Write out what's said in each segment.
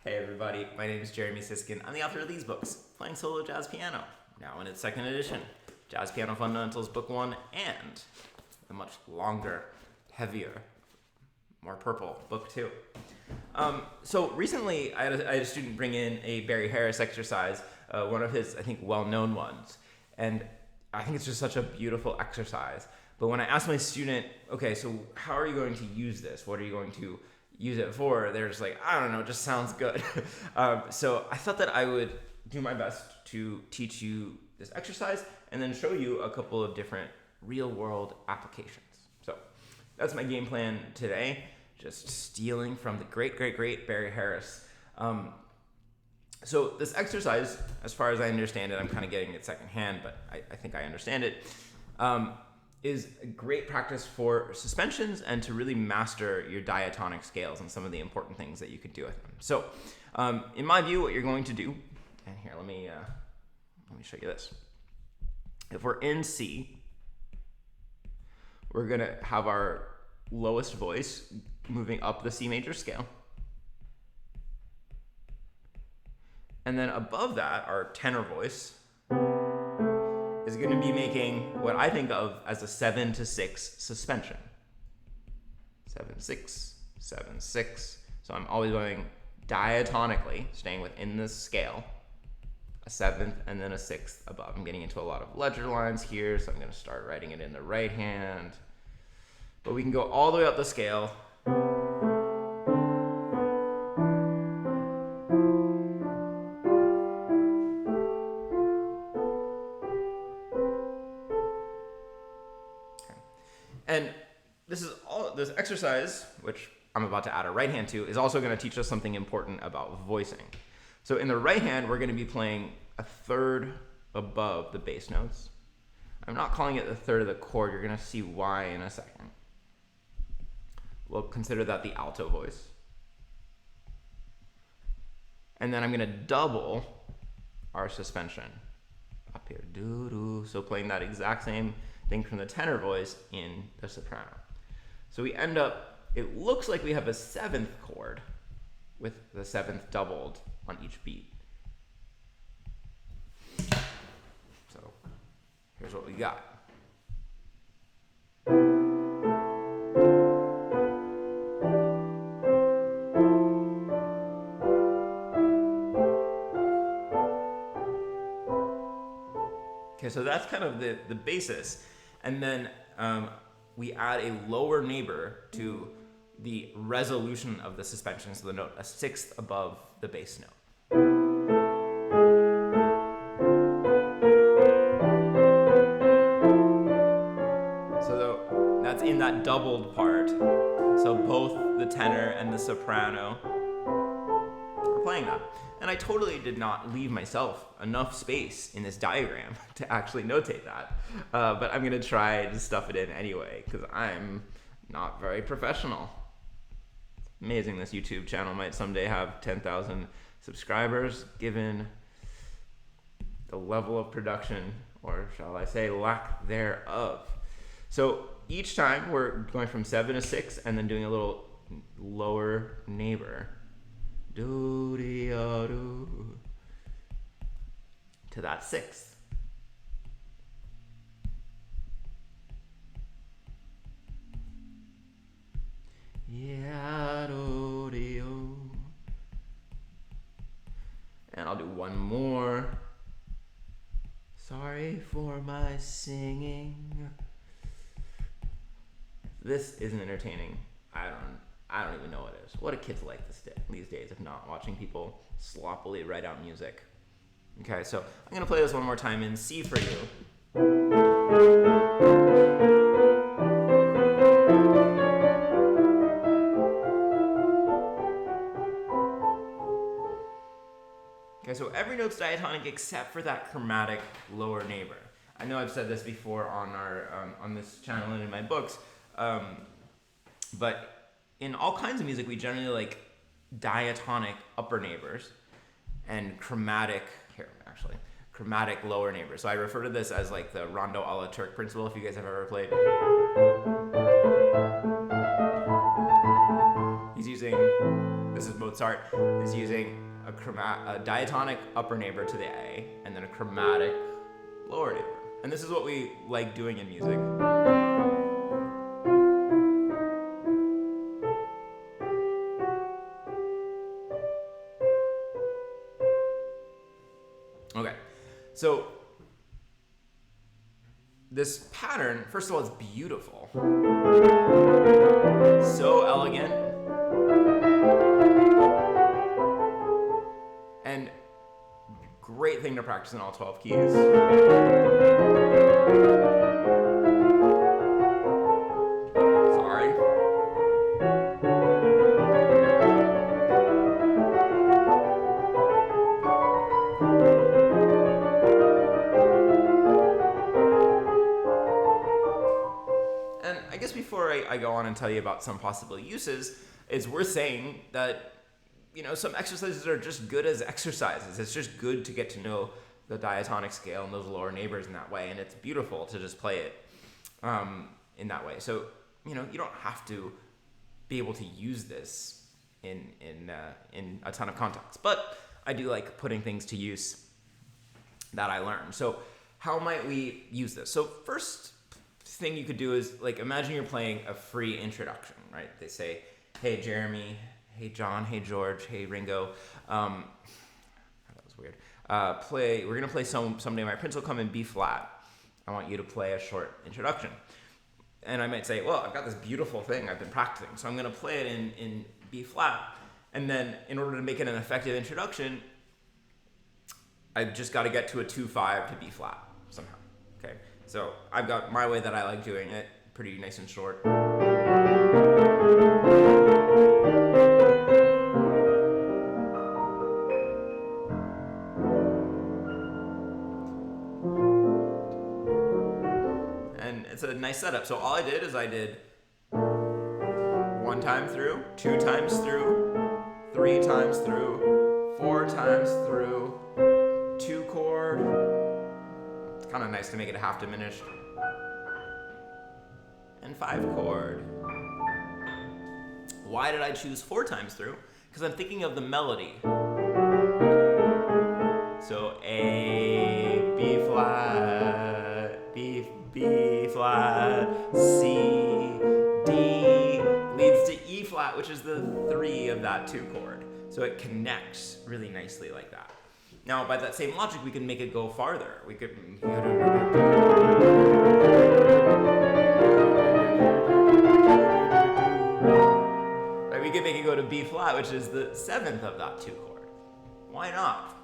Hey everybody, my name is Jeremy Siskind. I'm the author of these books, Playing Solo Jazz Piano, now in its second edition, Jazz Piano Fundamentals Book 1, and the much longer, heavier, more purple Book 2. So recently I had a student bring in a Barry Harris exercise, one of his, I think, well-known ones, and I think it's just such a beautiful exercise. But when I asked my student, okay, so how are you going to use this? What are you going to use it for? They're just like, I don't know, it just sounds good. So I thought that I would do my best to teach you this exercise and then show you a couple of different real world applications. So that's my game plan today, just stealing from the great Barry Harris. So this exercise, as far as I understand it, I'm kind of getting it secondhand, but I think I understand it, is a great practice for suspensions and to really master your diatonic scales and some of the important things that you could do with them. So in my view, what you're going to do, and here, let me show you this. If we're in C, we're going to have our lowest voice moving up the C major scale. And then above that, our tenor voice is going to be making what I think of as a 7-6 suspension. 7-6, 7-6. So I'm always going diatonically, staying within this scale, a 7th and then a 6th above. I'm getting into a lot of ledger lines here, so I'm going to start writing it in the right hand. But we can go all the way up the scale. And this exercise, which I'm about to add a right hand to, is also going to teach us something important about voicing. So in the right hand, we're going to be playing a third above the bass notes. I'm not calling it the third of the chord. You're going to see why in a second. We'll consider that the alto voice. And then I'm going to double our suspension up here. Doo-doo. So playing that exact same thing from the tenor voice in the soprano. So we end up, it looks like we have a 7th chord with the 7th doubled on each beat. So here's what we got. Okay, so that's kind of the basis. And then we add a lower neighbor to the resolution of the suspension, so the note a 6th above the bass note. So that's in that doubled part. So both the tenor and the soprano are playing that. And I totally did not leave myself enough space in this diagram to actually notate that. But I'm going to try to stuff it in anyway, because I'm not very professional. It's amazing this YouTube channel might someday have 10,000 subscribers, given the level of production, or shall I say lack thereof. So each time we're going from 7 to 6 and then doing a little lower neighbor. Do-de-o-do, to that 6th. Yeah-do-de-o. And I'll do one more. Sorry for my singing. This isn't entertaining. I don't even know what it is. What do kids like these days if not watching people sloppily write out music? Okay, so I'm going to play this one more time in C for you. Okay, so every note's diatonic except for that chromatic lower neighbor. I know I've said this before on on this channel and in my books, but in all kinds of music, we generally like diatonic upper neighbors and chromatic lower neighbors. So I refer to this as like the rondo a la Turk principle, if you guys have ever played. He's using, this is Mozart. Mozart is using a diatonic upper neighbor to the A, and then a chromatic lower neighbor. And this is what we like doing in music. Okay, so this pattern, first of all, it's beautiful. So elegant. And great thing to practice in all 12 keys. Sorry. And I guess before I go on and tell you about some possible uses, it's worth saying that, you know, some exercises are just good as exercises. It's just good to get to know the diatonic scale and those lower neighbors in that way, and it's beautiful to just play it in that way. So, you know, you don't have to be able to use this in a ton of contexts, but I do like putting things to use that I learned. So how might we use this? So first thing you could do is, like, imagine you're playing a free introduction, right? They say, hey Jeremy, hey John, hey George, hey Ringo. That was weird. We're gonna play someday my prince will come in B flat. I want you to play a short introduction. And I might say, well, I've got this beautiful thing I've been practicing, so I'm gonna play it in B flat. And then in order to make it an effective introduction, I've just got to get to a 2-5 to B flat somehow. Okay, so I've got my way that I like doing it, pretty nice and short. And it's a nice setup. So all I did is I did 1 time through, 2 times through, 3 times through, 4 times through, 2 chord. It's kind of nice to make it a half diminished. And 5 chord. Why did I choose 4 times through? Because I'm thinking of the melody. So A, B flat, B flat, C, D, leads to E flat, which is the 3 of that 2 chord. So it connects really nicely like that. Now, by that same logic, we can make it go farther. We could... Right, we could make it go to B flat, which is the 7th of that 2 chord. Why not?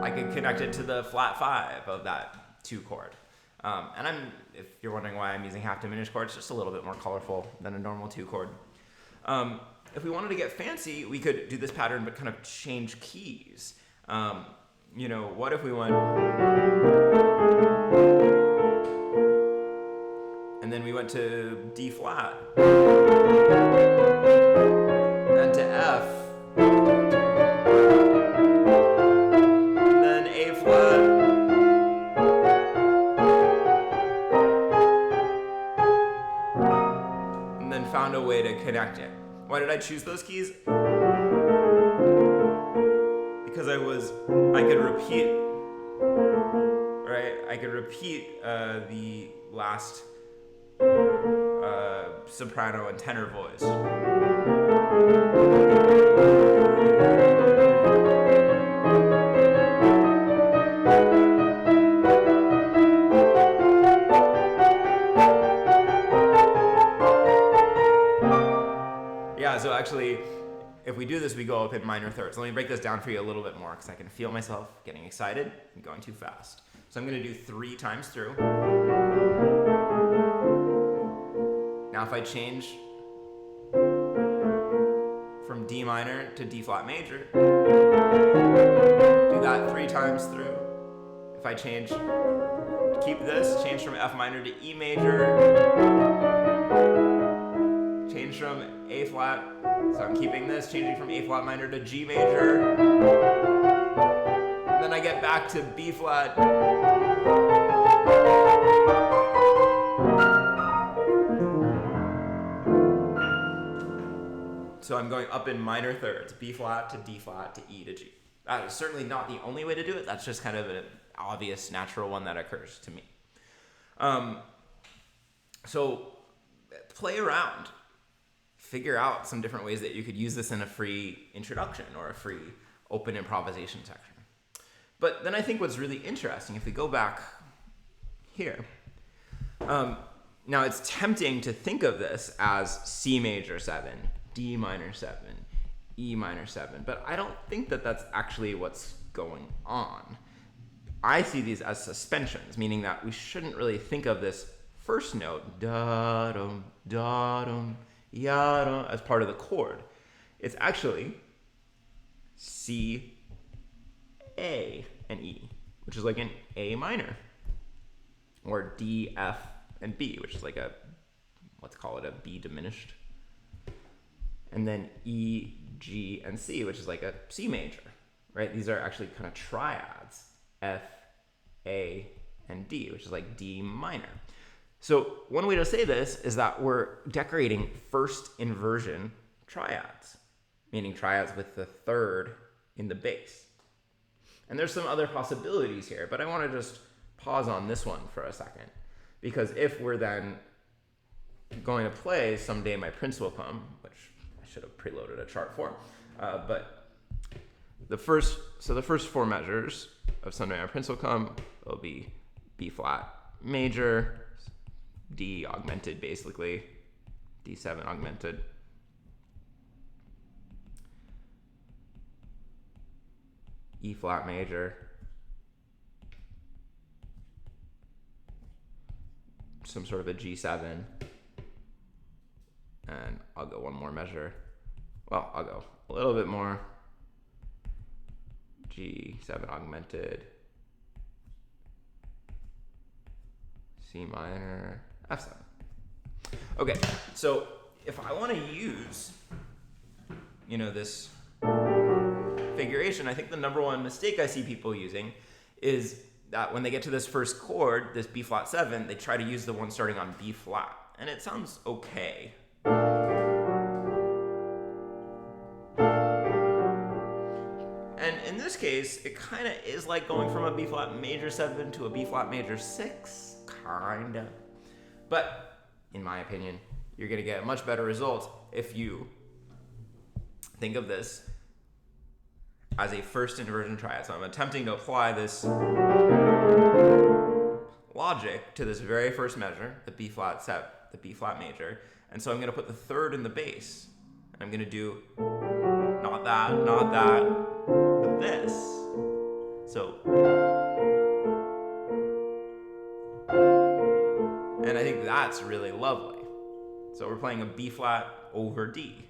I could connect it to the flat 5 of that 2 chord. And if you're wondering why I'm using half diminished chords, just a little bit more colorful than a normal 2 chord. If we wanted to get fancy, we could do this pattern but kind of change keys. You know, what if we went... and then we went to D flat, then to F, and then A flat, and then found a way to connect it. Why did I choose those keys? Because I could repeat, right? I could repeat the last soprano and tenor voice. Yeah, so actually, if we do this, we go up in minor thirds. Let me break this down for you a little bit more because I can feel myself getting excited and going too fast. So I'm going to do 3 times through. Now if I change from D minor to D flat major, do that 3 times through. If I change, keep this, change from F minor to E major, change from A flat, so I'm keeping this, changing from A flat minor to G major, then I get back to B flat, So I'm going up in minor thirds, B flat to D flat to E to G. That is certainly not the only way to do it. That's just kind of an obvious, natural one that occurs to me. So play around. Figure out some different ways that you could use this in a free introduction or a free open improvisation section. But then I think what's really interesting, if we go back here, now it's tempting to think of this as C major 7, D minor 7, E minor 7, but I don't think that that's actually what's going on. I see these as suspensions, meaning that we shouldn't really think of this first note, da-dum, da-dum, ya-dum, as part of the chord. It's actually C, A, and E, which is like an A minor, or D, F, and B, which is like a, let's call it a B diminished, and then E, G, and C, which is like a C major, right? These are actually kind of triads, F, A, and D, which is like D minor. So one way to say this is that we're decorating first inversion triads, meaning triads with the third in the bass. And there's some other possibilities here, but I want to just pause on this one for a second, because if we're then going to play Someday My Prince Will Come, which I should have preloaded a chart for, but the first four measures of Someday My Prince Will Come will be B flat major, D augmented basically, D7 augmented, E flat major, some sort of a G7, and I'll go one more measure. Well, I'll go a little bit more, G7 augmented, C minor, F7. Okay, so if I want to use, this configuration, I think the number one mistake I see people using is that when they get to this first chord, this B flat 7, they try to use the one starting on B flat, and it sounds okay. And in this case, it kind of is like going from a B flat major 7 to a B flat major 6, kind of. But in my opinion, you're going to get a much better result if you think of this as a first inversion triad. So I'm attempting to apply this logic to this very first measure, the B flat major, and so I'm going to put the third in the bass. And I'm going to do not that, but this. So, and I think that's really lovely. So we're playing a B flat over D.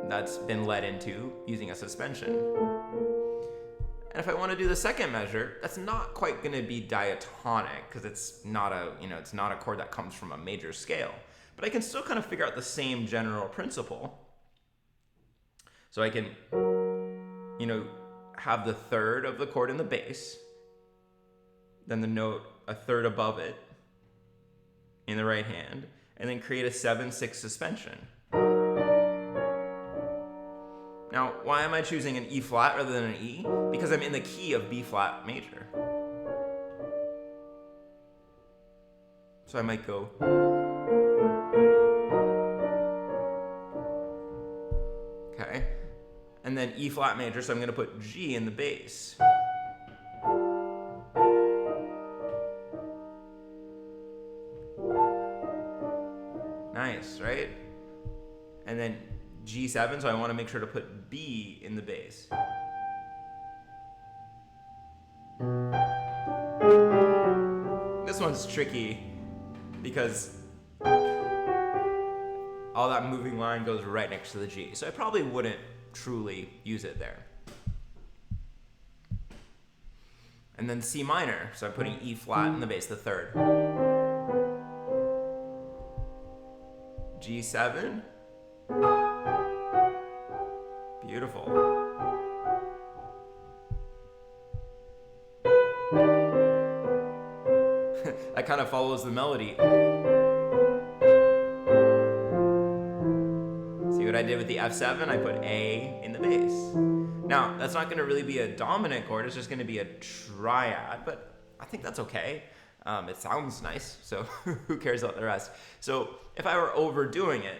That's been led into using a suspension. And if I want to do the second measure, that's not quite going to be diatonic because it's not a chord that comes from a major scale. But I can still kind of figure out the same general principle. So I can, have the third of the chord in the bass, then the note a third above it in the right hand, and then create a 7/6 suspension. Now, why am I choosing an E flat rather than an E? Because I'm in the key of B flat major. So I might go. Okay. And then E flat major, so I'm going to put G in the bass. Nice, right? And then G7, so I want to make sure to put B in the bass. This one's tricky because all that moving line goes right next to the G, so I probably wouldn't truly use it there. And then C minor, so I'm putting E flat in the bass, the third. G7. Beautiful. That kind of follows the melody. See what what I did with the F7, I put A in the bass. Now, that's not going to really be a dominant chord, it's just going to be a triad, but I think that's okay. It sounds nice, so who cares about the rest? So if I were overdoing it,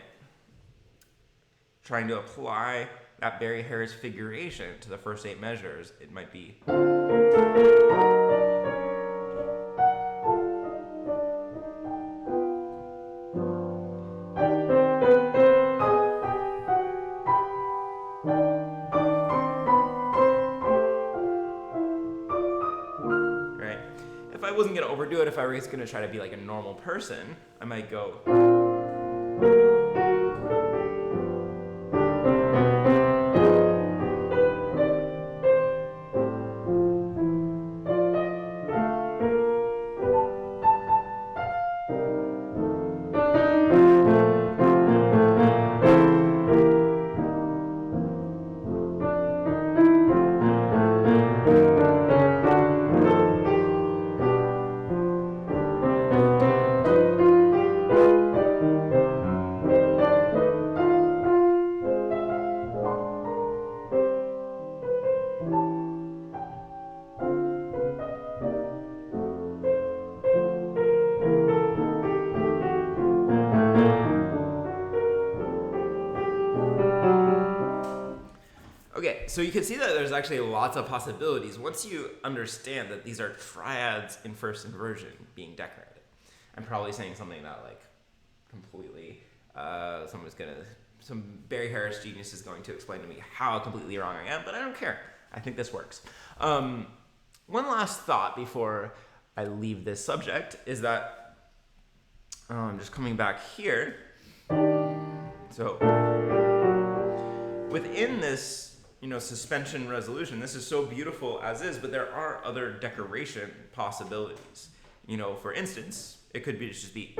trying to apply that Barry Harris figuration to the first 8 measures, it might be. Right? If I wasn't going to overdo it, if I was going to try to be like a normal person, I might go. Okay, so you can see that there's actually lots of possibilities once you understand that these are triads in first inversion being decorated. I'm probably saying something that like completely, some Barry Harris genius is going to explain to me how completely wrong I am, but I don't care. I think this works. One last thought before I leave this subject is that, just coming back here, so within this, suspension resolution, this is so beautiful as is, but there are other decoration possibilities. For instance, it could be just be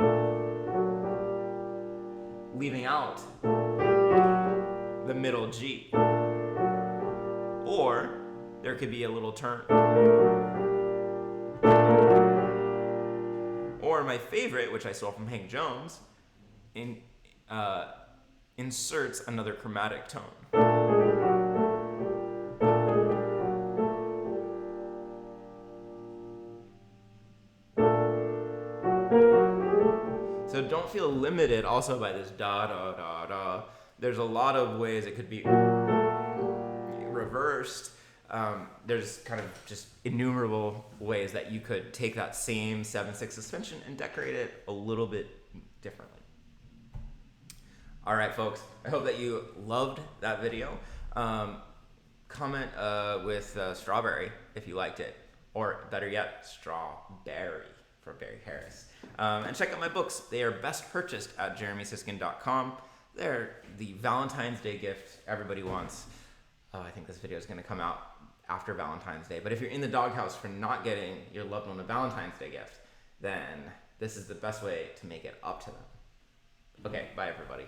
leaving out the middle G, or there could be a little turn, or my favorite, which I stole from Hank Jones, inserts another chromatic tone. So don't feel limited also by this da da da da. There's a lot of ways it could be reversed. There's kind of just innumerable ways that you could take that same 7/6 suspension and decorate it a little bit differently. All right, folks, I hope that you loved that video. Comment with strawberry if you liked it, or better yet, strawberry for Barry Harris. And check out my books. They are best purchased at jeremysiskind.com. They're the Valentine's Day gift everybody wants. Oh, I think this video is going to come out after Valentine's Day. But if you're in the doghouse for not getting your loved one a Valentine's Day gift, then this is the best way to make it up to them. Okay, bye everybody.